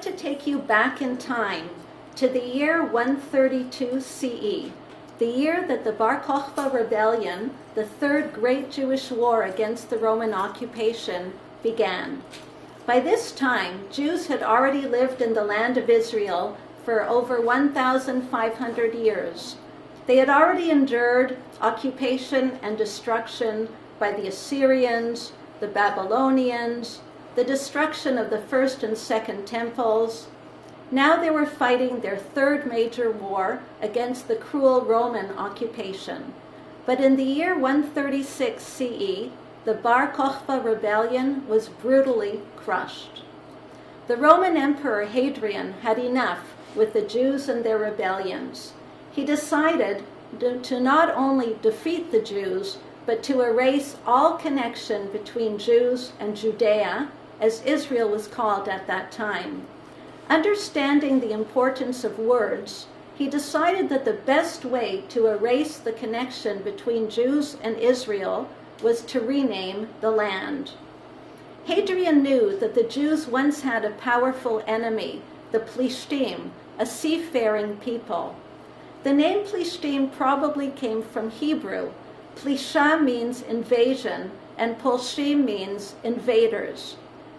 to take you back in time to the year 132 CE, the year that the Bar Kokhba rebellion, the third great Jewish war against the Roman occupation, began. By this time, Jews had already lived in the land of Israel for over 1,500 years. They had already endured occupation and destruction by the Assyrians, the Babylonians, the destruction of the first and second temples. Now they were fighting their third major war against the cruel Roman occupation. But in the year 136 CE, the Bar Kokhba rebellion was brutally crushed. The Roman Emperor Hadrian had enough with the Jews and their rebellions. He decided to not only defeat the Jews, but to erase all connection between Jews and Judea, as Israel was called at that time. Understanding the importance of words, he decided that the best way to erase the connection between Jews and Israel was to rename the land. Hadrian knew that the Jews once had a powerful enemy, the Plishtim, a seafaring people. The name Plishtim probably came from Hebrew. Plisha means invasion, and Polshim means invaders.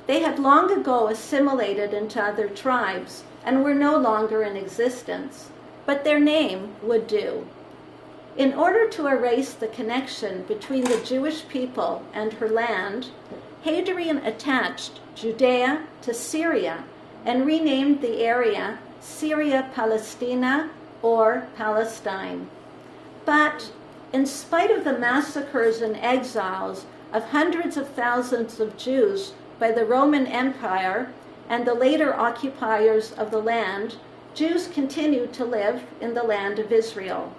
They had long ago assimilated into other tribes and were no longer in existence, but their name would do. In order to erase the connection between the Jewish people and her land, Hadrian attached Judea to Syria and renamed the area Syria Palestina, or Palestine. But in spite of the massacres and exiles of hundreds of thousands of Jews by the Roman Empire and the later occupiers of the land, Jews continued to live in the land of Israel.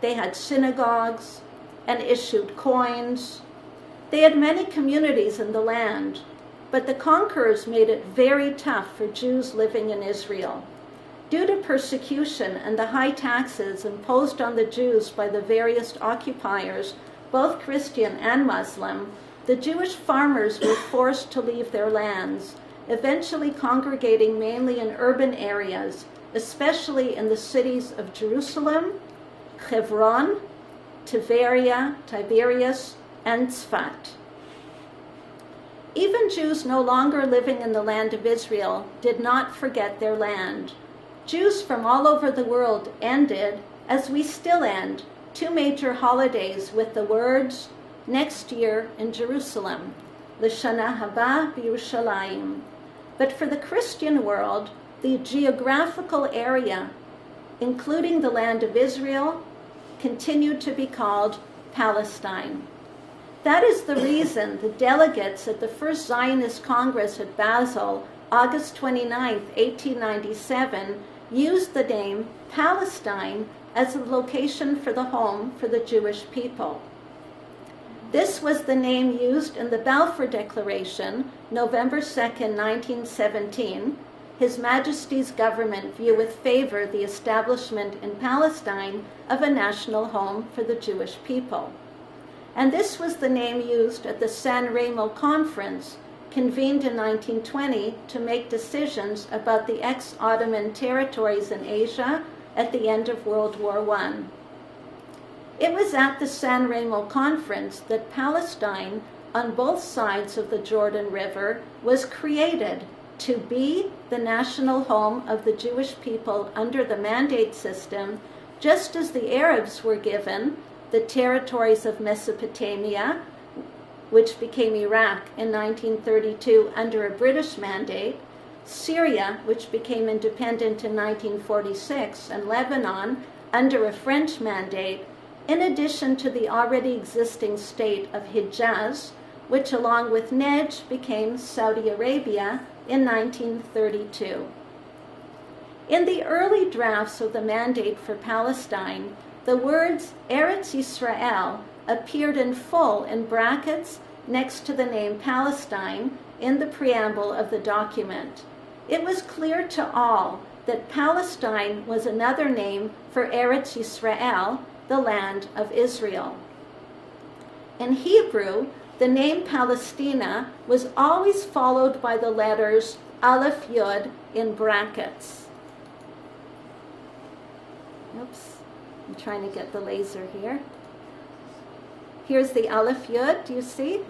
They had synagogues and issued coins. They had many communities in the land, but the conquerors made it very tough for Jews living in Israel. Due to persecution and the high taxes imposed on the Jews by the various occupiers, both Christian and Muslim, the Jewish farmers were forced to leave their lands, eventually congregating mainly in urban areas, especially in the cities of Jerusalem, Hebron, Tiberias, and Tzfat. Even Jews no longer living in the land of Israel did not forget their land. Jews from all over the world ended, as we still end, two major holidays with the words, "Next year in Jerusalem," L'Shana Haba B'Yerushalayim. But for the Christian world, the geographical area, including the land of Israel, continued to be called Palestine. That is the reason the delegates at the First Zionist Congress at Basel, August 29, 1897, used the name Palestine as the location for the home for the Jewish people. This was the name used in the Balfour Declaration, November 2, 1917. His Majesty's government view with favor the establishment in Palestine of a national home for the Jewish people. And this was the name used at the San Remo Conference, convened in 1920 to make decisions about the ex-Ottoman territories in Asia at the end of World War I. It was at the San Remo Conference that Palestine, on both sides of the Jordan River, was created to be the national home of the Jewish people under the Mandate system, just as the Arabs were given the territories of Mesopotamia, which became Iraq in 1932 under a British mandate, Syria, which became independent in 1946, and Lebanon under a French mandate, in addition to the already existing state of Hijaz, which along with Najd became Saudi Arabia in 1932. In the early drafts of the mandate for Palestine, the words Eretz Yisrael appeared in full in brackets next to the name Palestine in the preamble of the document. It was clear to all that Palestine was another name for Eretz Yisrael, the land of Israel. In Hebrew, the name Palestina was always followed by the letters Aleph Yud in brackets. Oops, I'm trying to get the laser here. Here's the Aleph Yud, do you see?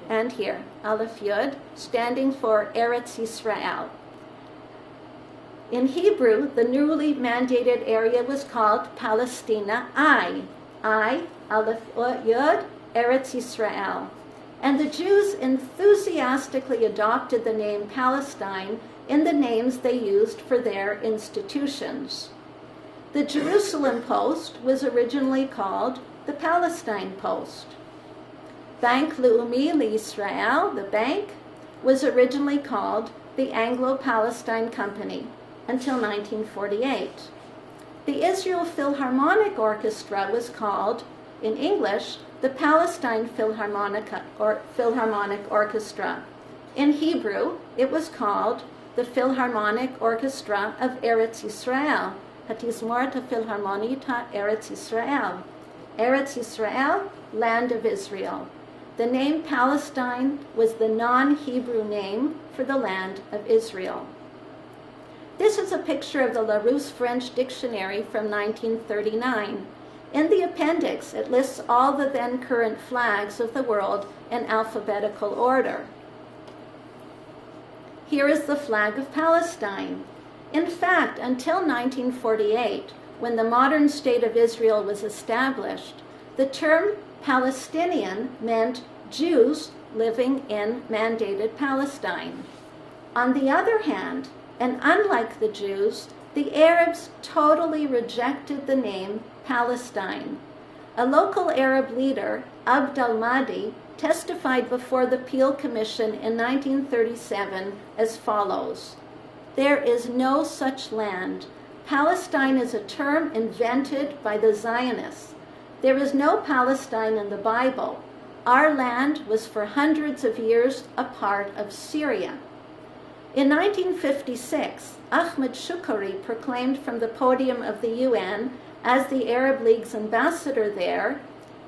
And here, Aleph Yud, standing for Eretz Yisrael. In Hebrew, the newly mandated area was called Palestina I, Aleph Yud, Eretz Yisrael. And the Jews enthusiastically adopted the name Palestine in the names they used for their institutions. The Jerusalem Post was originally called the Palestine Post. Bank Leumi L'Yisrael, the bank, was originally called the Anglo-Palestine Company until 1948. The Israel Philharmonic Orchestra was called, in English, the Palestine Philharmonic Orchestra. In Hebrew, it was called the Philharmonic Orchestra of Eretz Yisrael, Hatizmorat Philharmonita Eretz Yisrael. Eretz Yisrael, land of Israel. The name Palestine was the non-Hebrew name for the land of Israel. This is a picture of the Larousse French Dictionary from 1939. In the appendix, it lists all the then current flags of the world in alphabetical order. Here is the flag of Palestine. In fact, until 1948, when the modern state of Israel was established, the term Palestinian meant Jews living in mandated Palestine. On the other hand, and unlike the Jews, the Arabs totally rejected the name Palestine. A local Arab leader, Abd al-Mahdi, testified before the Peel Commission in 1937 as follows: "There is no such land. Palestine is a term invented by the Zionists. There is no Palestine in the Bible. Our land was for hundreds of years a part of Syria." In 1956, Ahmed Shukri proclaimed from the podium of the UN as the Arab League's ambassador there,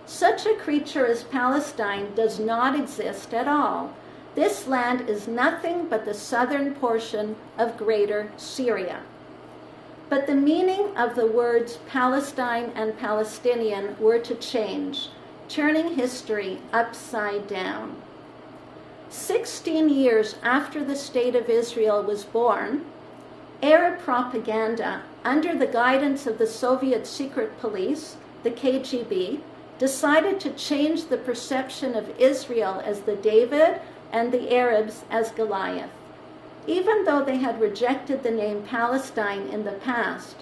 "Such a creature as Palestine does not exist at all. This land is nothing but the southern portion of Greater Syria." But the meaning of the words Palestine and Palestinian were to change, turning history upside down. 16 years after the State of Israel was born, Arab propaganda, under the guidance of the Soviet secret police, the KGB, decided to change the perception of Israel as the David and the Arabs as Goliath. Even though they had rejected the name Palestine in the past,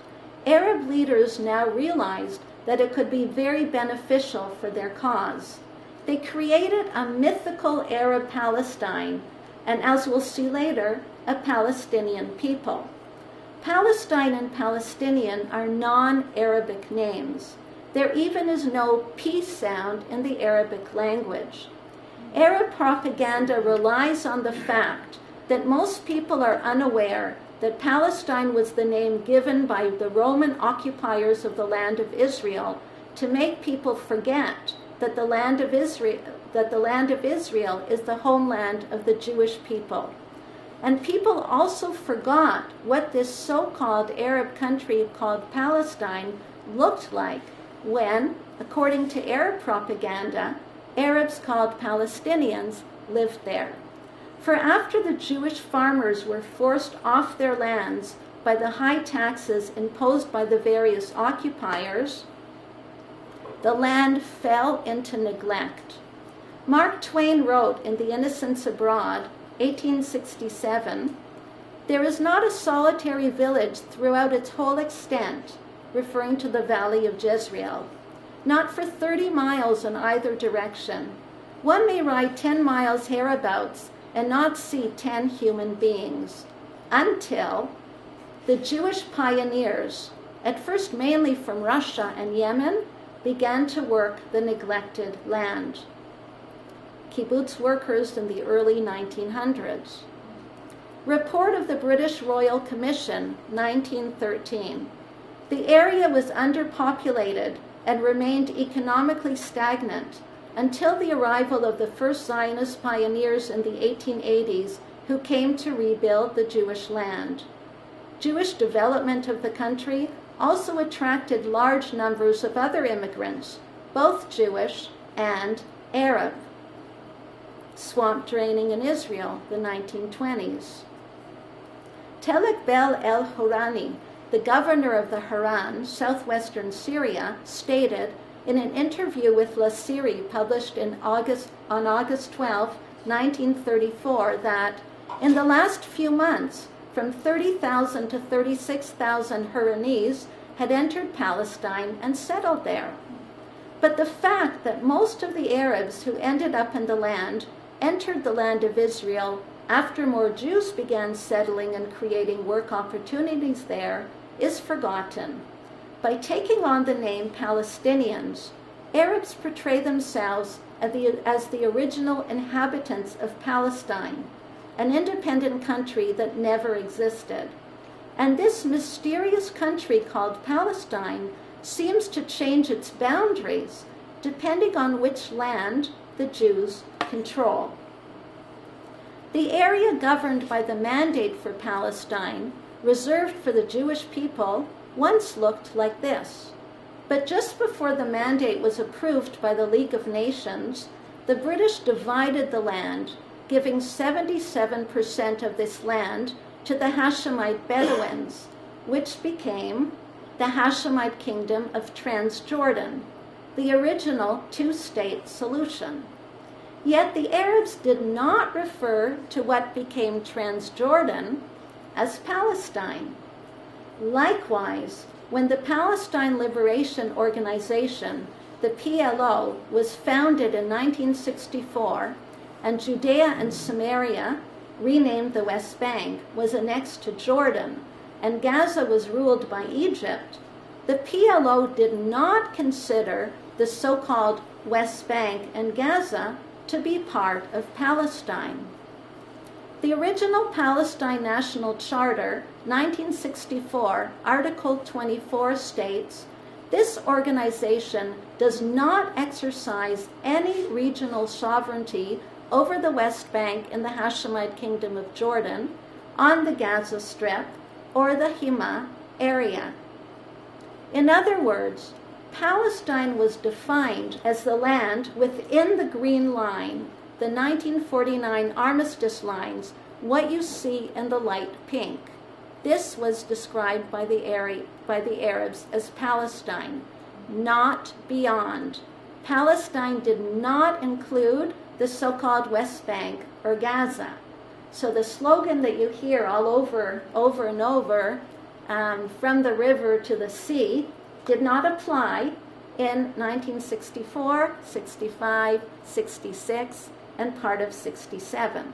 Arab leaders now realized that it could be very beneficial for their cause. They created a mythical Arab Palestine, and as we'll see later, a Palestinian people. Palestine and Palestinian are non-Arabic names. There even is no P sound in the Arabic language. Arab propaganda relies on the fact that most people are unaware that Palestine was the name given by the Roman occupiers of the land of Israel to make people forget that the land of Israel is the homeland of the Jewish people. And people also forgot what this so-called Arab country called Palestine looked like when, according to Arab propaganda, Arabs called Palestinians lived there. For after the Jewish farmers were forced off their lands by the high taxes imposed by the various occupiers, the land fell into neglect. Mark Twain wrote in The Innocents Abroad, 1867, "There is not a solitary village throughout its whole extent," referring to the valley of Jezreel, "not for 30 miles in either direction. One may ride 10 miles hereabouts and not see 10 human beings, until the Jewish pioneers, at first mainly from Russia and Yemen, began to work the neglected land." Kibbutz workers in the early 1900s. Report of the British Royal Commission, 1913. The area was underpopulated and remained economically stagnant until the arrival of the first Zionist pioneers in the 1880s who came to rebuild the Jewish land. Jewish development of the country also attracted large numbers of other immigrants, both Jewish and Arab. Swamp draining in Israel, the 1920s. Telek Bel el-Hurani, the governor of the Haran, southwestern Syria, stated in an interview with Lasiri published on August 12, 1934, that in the last few months, from 30,000 to 36,000 Haranese had entered Palestine and settled there. But the fact that most of the Arabs who ended up in the land entered the land of Israel after more Jews began settling and creating work opportunities there is forgotten. By taking on the name Palestinians, Arabs portray themselves as the original inhabitants of Palestine, an independent country that never existed. And this mysterious country called Palestine seems to change its boundaries depending on which land the Jews control. The area governed by the Mandate for Palestine, reserved for the Jewish people, once looked like this. But just before the Mandate was approved by the League of Nations, the British divided the land, giving 77% of this land to the Hashemite Bedouins, which became the Hashemite Kingdom of Transjordan, the original two-state solution. Yet the Arabs did not refer to what became Transjordan as Palestine. Likewise, when the Palestine Liberation Organization, the PLO, was founded in 1964, and Judea and Samaria, renamed the West Bank, was annexed to Jordan, and Gaza was ruled by Egypt, the PLO did not consider the so-called West Bank and Gaza to be part of Palestine. The original Palestine National Charter, 1964, Article 24 states, "This organization does not exercise any regional sovereignty over the West Bank in the Hashemite Kingdom of Jordan, on the Gaza Strip, or the Hema area." In other words, Palestine was defined as the land within the Green Line, the 1949 armistice lines, what you see in the light pink. This was described by the Arabs as Palestine, not beyond. Palestine did not include the so-called West Bank or Gaza. So the slogan that you hear all over and over, from the river to the sea, did not apply in 1964, 65, 66, and part of 67.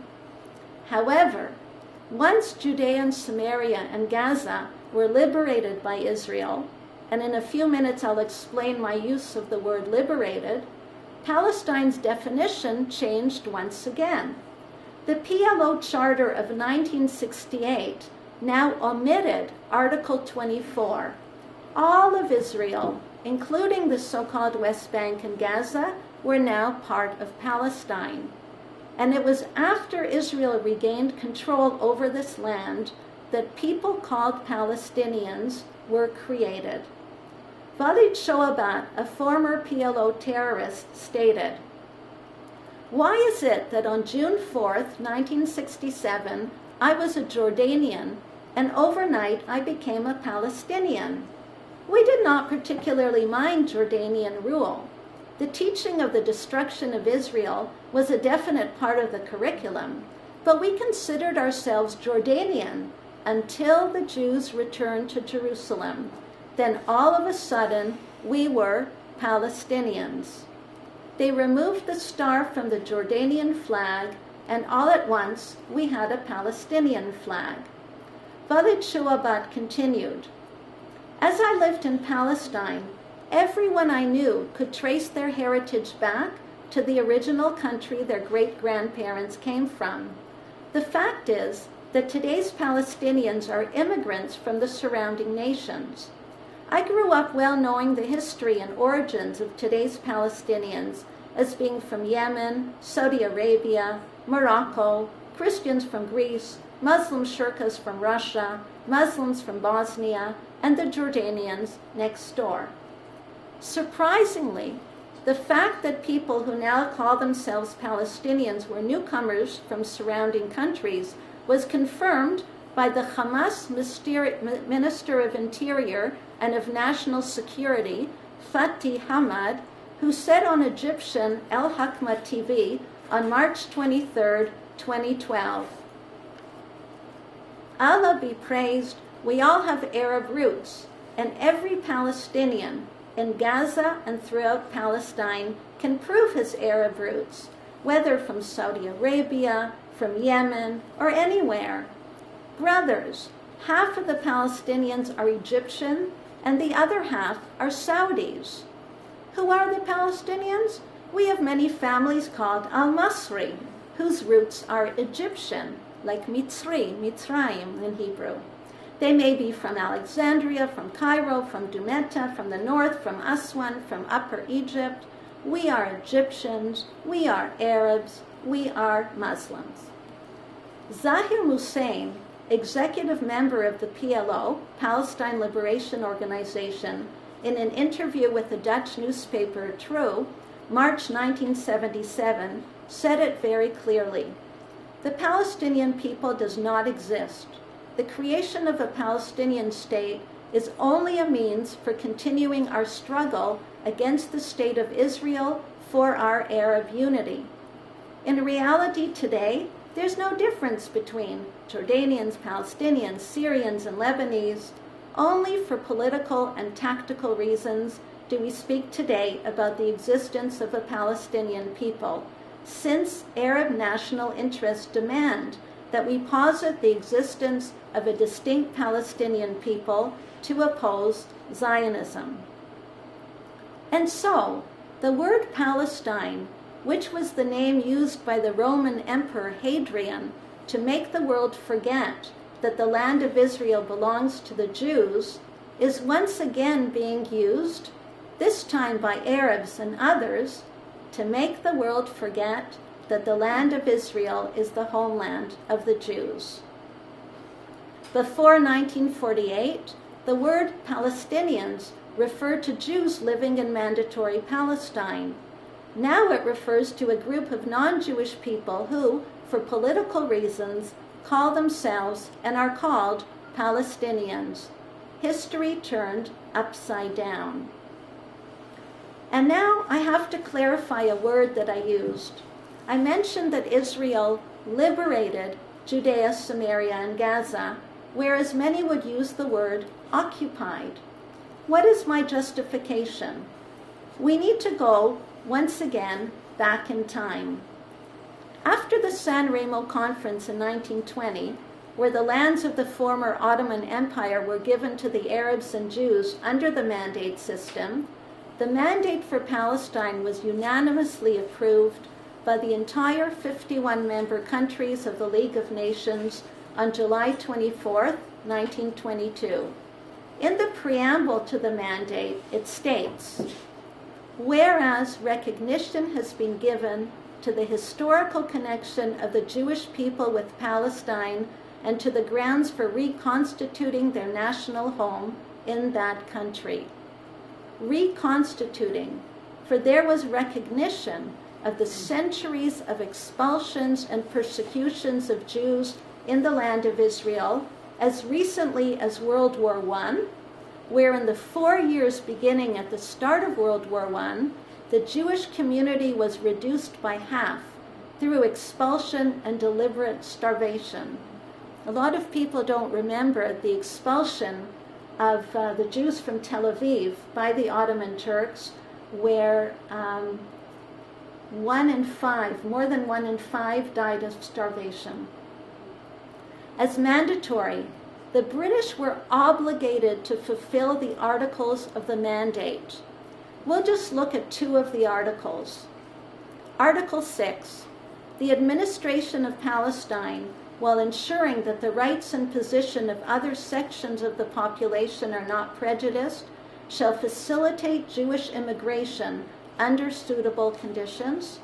However, once Judea and Samaria and Gaza were liberated by Israel, and in a few minutes I'll explain my use of the word liberated, Palestine's definition changed once again. The PLO Charter of 1968 now omitted Article 24. All of Israel, including the so-called West Bank and Gaza, were now part of Palestine. And it was after Israel regained control over this land that people called Palestinians were created. Yehudit Shier, a former PLO terrorist, stated, "Why is it that on June 4th, 1967, I was a Jordanian, and overnight I became a Palestinian? We did not particularly mind Jordanian rule. The teaching of the destruction of Israel was a definite part of the curriculum, but we considered ourselves Jordanian until the Jews returned to Jerusalem. Then all of a sudden, we were Palestinians. They removed the star from the Jordanian flag, and all at once, we had a Palestinian flag." Yehudit Shier continued, "As I lived in Palestine, everyone I knew could trace their heritage back to the original country their great-grandparents came from. The fact is that today's Palestinians are immigrants from the surrounding nations. I grew up well knowing the history and origins of today's Palestinians as being from Yemen, Saudi Arabia, Morocco, Christians from Greece, Muslim Shurkas from Russia, Muslims from Bosnia, and the Jordanians next door. Surprisingly, the fact that people who now call themselves Palestinians were newcomers from surrounding countries was confirmed by the Hamas Minister of Interior and of National Security, Fatih Hamad, who said on Egyptian Al-Hakma TV on March 23, 2012, "Allah be praised, we all have Arab roots, and every Palestinian in Gaza and throughout Palestine can prove his Arab roots, whether from Saudi Arabia, from Yemen, or anywhere. Brothers, half of the Palestinians are Egyptian, and the other half are Saudis. Who are the Palestinians? We have many families called Al-Masri, whose roots are Egyptian, like Mitzri, Mitzrayim in Hebrew. They may be from Alexandria, from Cairo, from Damietta, from the north, from Aswan, from Upper Egypt. We are Egyptians, we are Arabs, we are Muslims." Zahir Hussein, executive member of the PLO, Palestine Liberation Organization, in an interview with the Dutch newspaper Trouw, March 1977, said it very clearly. "The Palestinian people does not exist. The creation of a Palestinian state is only a means for continuing our struggle against the state of Israel for our Arab unity. In reality today, there's no difference between Jordanians, Palestinians, Syrians, and Lebanese. Only for political and tactical reasons do we speak today about the existence of a Palestinian people, since Arab national interests demand that we posit the existence of a distinct Palestinian people to oppose Zionism." And so, the word Palestine, which was the name used by the Roman Emperor Hadrian to make the world forget that the land of Israel belongs to the Jews, is once again being used, this time by Arabs and others, to make the world forget that the land of Israel is the homeland of the Jews. Before 1948, the word Palestinians referred to Jews living in Mandatory Palestine. Now it refers to a group of non-Jewish people who, for political reasons, call themselves and are called Palestinians. History turned upside down. And now I have to clarify a word that I used. I mentioned that Israel liberated Judea, Samaria, and Gaza, whereas many would use the word occupied. What is my justification? We need to go, once again, back in time. After the San Remo Conference in 1920, where the lands of the former Ottoman Empire were given to the Arabs and Jews under the mandate system, the mandate for Palestine was unanimously approved by the entire 51 member countries of the League of Nations on July 24, 1922. In the preamble to the mandate, it states, "Whereas recognition has been given to the historical connection of the Jewish people with Palestine and to the grounds for reconstituting their national home in that country." Reconstituting, for there was recognition of the centuries of expulsions and persecutions of Jews in the land of Israel as recently as World War I, where in the 4 years beginning at the start of World War I, the Jewish community was reduced by half through expulsion and deliberate starvation. A lot of people don't remember the expulsion of the Jews from Tel Aviv by the Ottoman Turks, where more than one in five died of starvation. As mandatory, the British were obligated to fulfill the articles of the mandate. We'll just look at two of the articles. Article 6, the administration of Palestine, while ensuring that the rights and position of other sections of the population are not prejudiced, shall facilitate Jewish immigration under suitable conditions,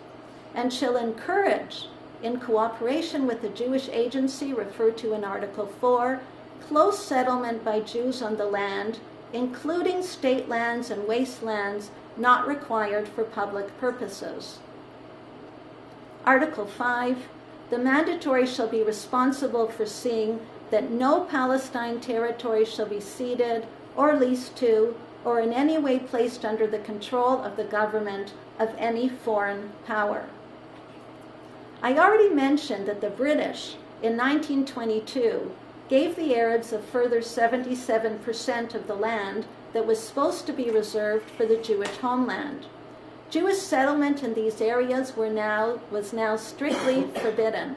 and shall encourage in cooperation with the Jewish agency referred to in Article 4, close settlement by Jews on the land, including state lands and wastelands not required for public purposes. Article 5, the mandatory shall be responsible for seeing that no Palestine territory shall be ceded or leased to or in any way placed under the control of the government of any foreign power. I already mentioned that the British, in 1922, gave the Arabs a further 77% of the land that was supposed to be reserved for the Jewish homeland. Jewish settlement in these areas was now strictly forbidden.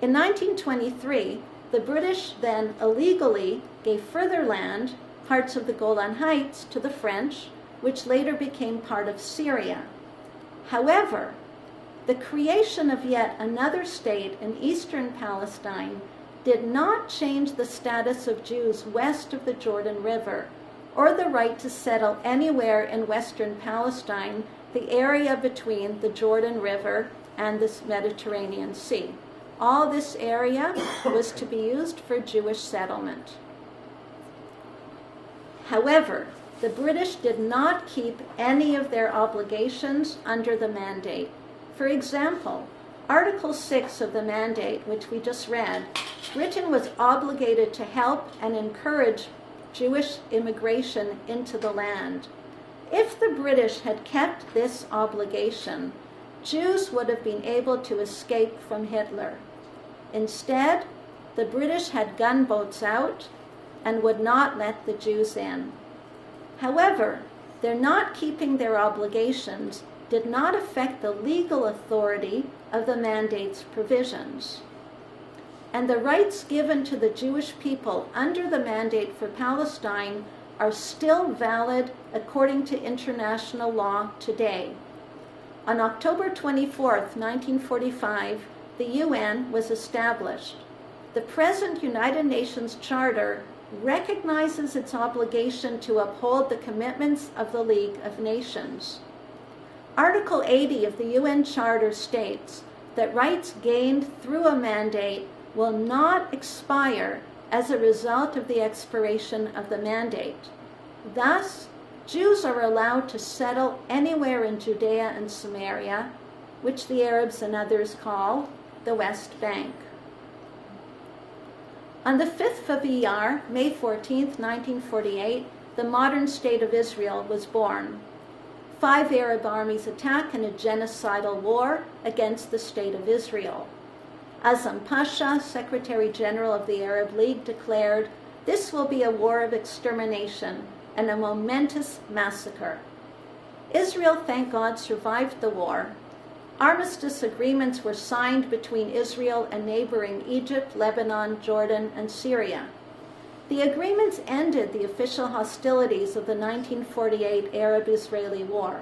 In 1923, the British then illegally gave further land, parts of the Golan Heights, to the French, which later became part of Syria. However, the creation of yet another state in eastern Palestine did not change the status of Jews west of the Jordan River, or the right to settle anywhere in western Palestine, the area between the Jordan River and the Mediterranean Sea. All this area was to be used for Jewish settlement. However, the British did not keep any of their obligations under the mandate. For example, Article 6 of the mandate, which we just read, Britain was obligated to help and encourage Jewish immigration into the land. If the British had kept this obligation, Jews would have been able to escape from Hitler. Instead, the British had gunboats out and would not let the Jews in. However, their not keeping their obligations did not affect the legal authority of the mandate's provisions. And the rights given to the Jewish people under the mandate for Palestine are still valid according to international law today. On October 24, 1945, the UN was established. The present United Nations Charter recognizes its obligation to uphold the commitments of the League of Nations. Article 80 of the UN Charter states that rights gained through a mandate will not expire as a result of the expiration of the mandate. Thus, Jews are allowed to settle anywhere in Judea and Samaria, which the Arabs and others call the West Bank. On the 5th of Iyar, May 14, 1948, the modern state of Israel was born. 5 Arab armies attack in a genocidal war against the state of Israel. Azam Pasha, Secretary General of the Arab League, declared, "This will be a war of extermination and a momentous massacre." Israel, thank God, survived the war. Armistice agreements were signed between Israel and neighboring Egypt, Lebanon, Jordan, and Syria. The agreements ended the official hostilities of the 1948 Arab-Israeli War.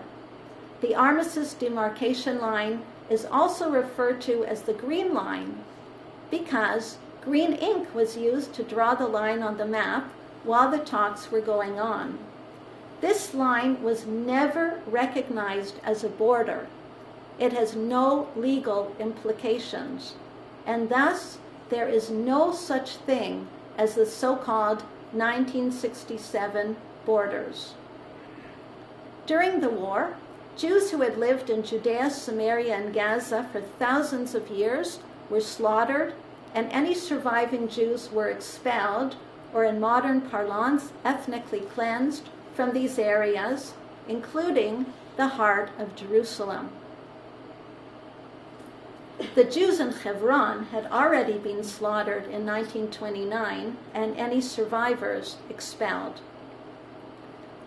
The armistice demarcation line is also referred to as the Green Line because green ink was used to draw the line on the map while the talks were going on. This line was never recognized as a border. It has no legal implications, and thus there is no such thing as the so-called 1967 borders. During the war, Jews who had lived in Judea, Samaria, and Gaza for thousands of years were slaughtered, and any surviving Jews were expelled, or in modern parlance, ethnically cleansed from these areas, including the heart of Jerusalem. The Jews in Hebron had already been slaughtered in 1929, and any survivors expelled.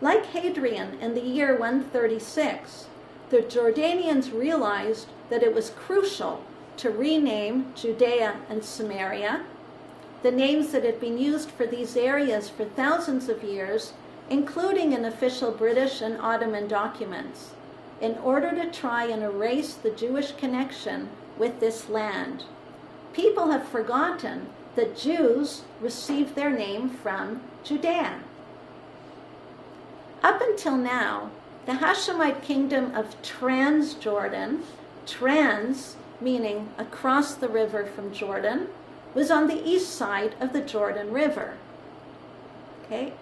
Like Hadrian in the year 136, the Jordanians realized that it was crucial to rename Judea and Samaria, the names that had been used for these areas for thousands of years, including in official British and Ottoman documents, in order to try and erase the Jewish connection with this land. People have forgotten that Jews received their name from Judea. Up until now, the Hashemite kingdom of Transjordan, trans meaning across the river from Jordan, was on the east side of the Jordan River. Okay?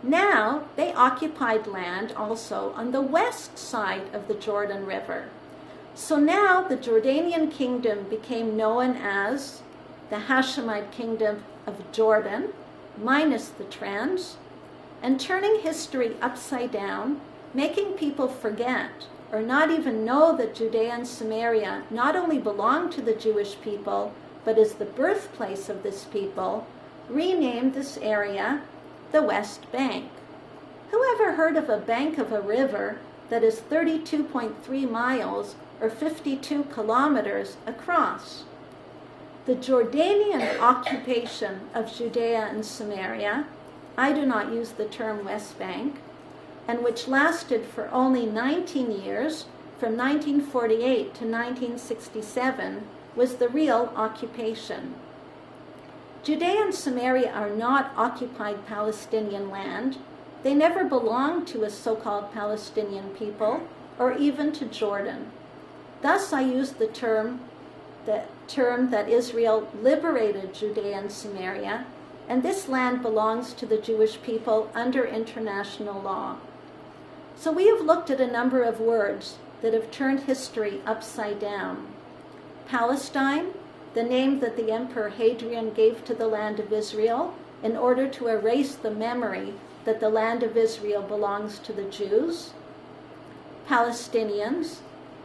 Now, they occupied land also on the west side of the Jordan River. So now the Jordanian kingdom became known as the Hashemite kingdom of Jordan, minus the trans, and turning history upside down, making people forget or not even know that Judea and Samaria not only belonged to the Jewish people, but is the birthplace of this people, renamed this area the West Bank. Who ever heard of a bank of a river that is 32.3 miles or 52 kilometers across? The Jordanian occupation of Judea and Samaria, I do not use the term West Bank, and which lasted for only 19 years, from 1948 to 1967, was the real occupation. Judea and Samaria are not occupied Palestinian land. They never belonged to a so-called Palestinian people, or even to Jordan. Thus, I use the term that Israel liberated Judea and Samaria, and this land belongs to the Jewish people under international law. So we have looked at a number of words that have turned history upside down. Palestine, the name that the Emperor Hadrian gave to the land of Israel in order to erase the memory that the land of Israel belongs to the Jews. Palestinians,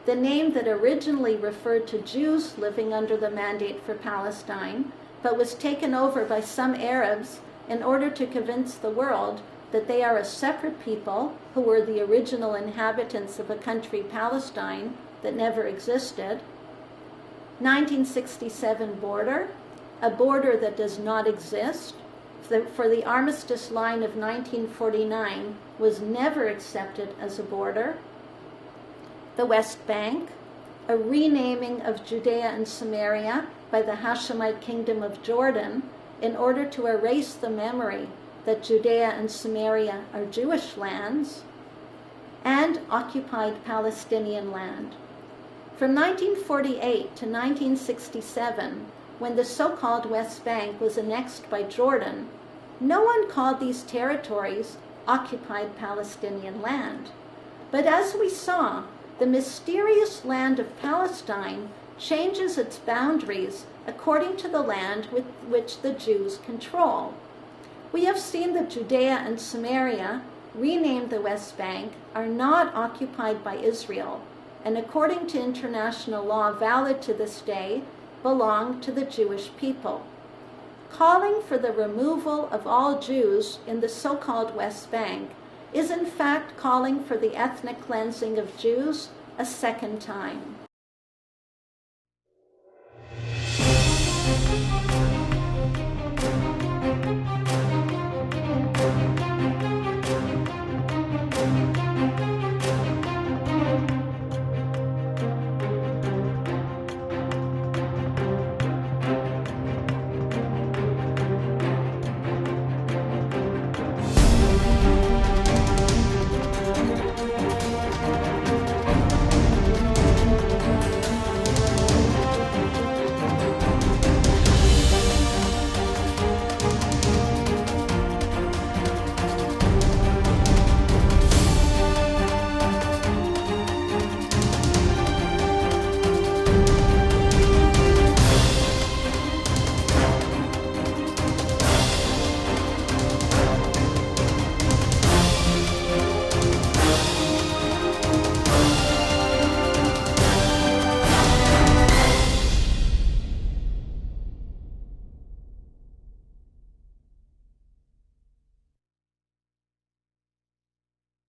the name that originally referred to Jews living under the Mandate for Palestine, but was taken over by some Arabs in order to convince the world that they are a separate people who were the original inhabitants of a country, Palestine, that never existed. 1967 border, a border that does not exist, for the armistice line of 1949 was never accepted as a border. The West Bank, a renaming of Judea and Samaria by the Hashemite kingdom of Jordan in order to erase the memory that Judea and Samaria are Jewish lands, and occupied Palestinian land. From 1948 to 1967, when the so-called West Bank was annexed by Jordan, no one called these territories occupied Palestinian land. But as we saw, the mysterious land of Palestine changes its boundaries according to the land with which the Jews control. We have seen that Judea and Samaria, renamed the West Bank, are not occupied by Israel, and according to international law valid to this day, belong to the Jewish people. Calling for the removal of all Jews in the so-called West Bank is in fact calling for the ethnic cleansing of Jews a second time.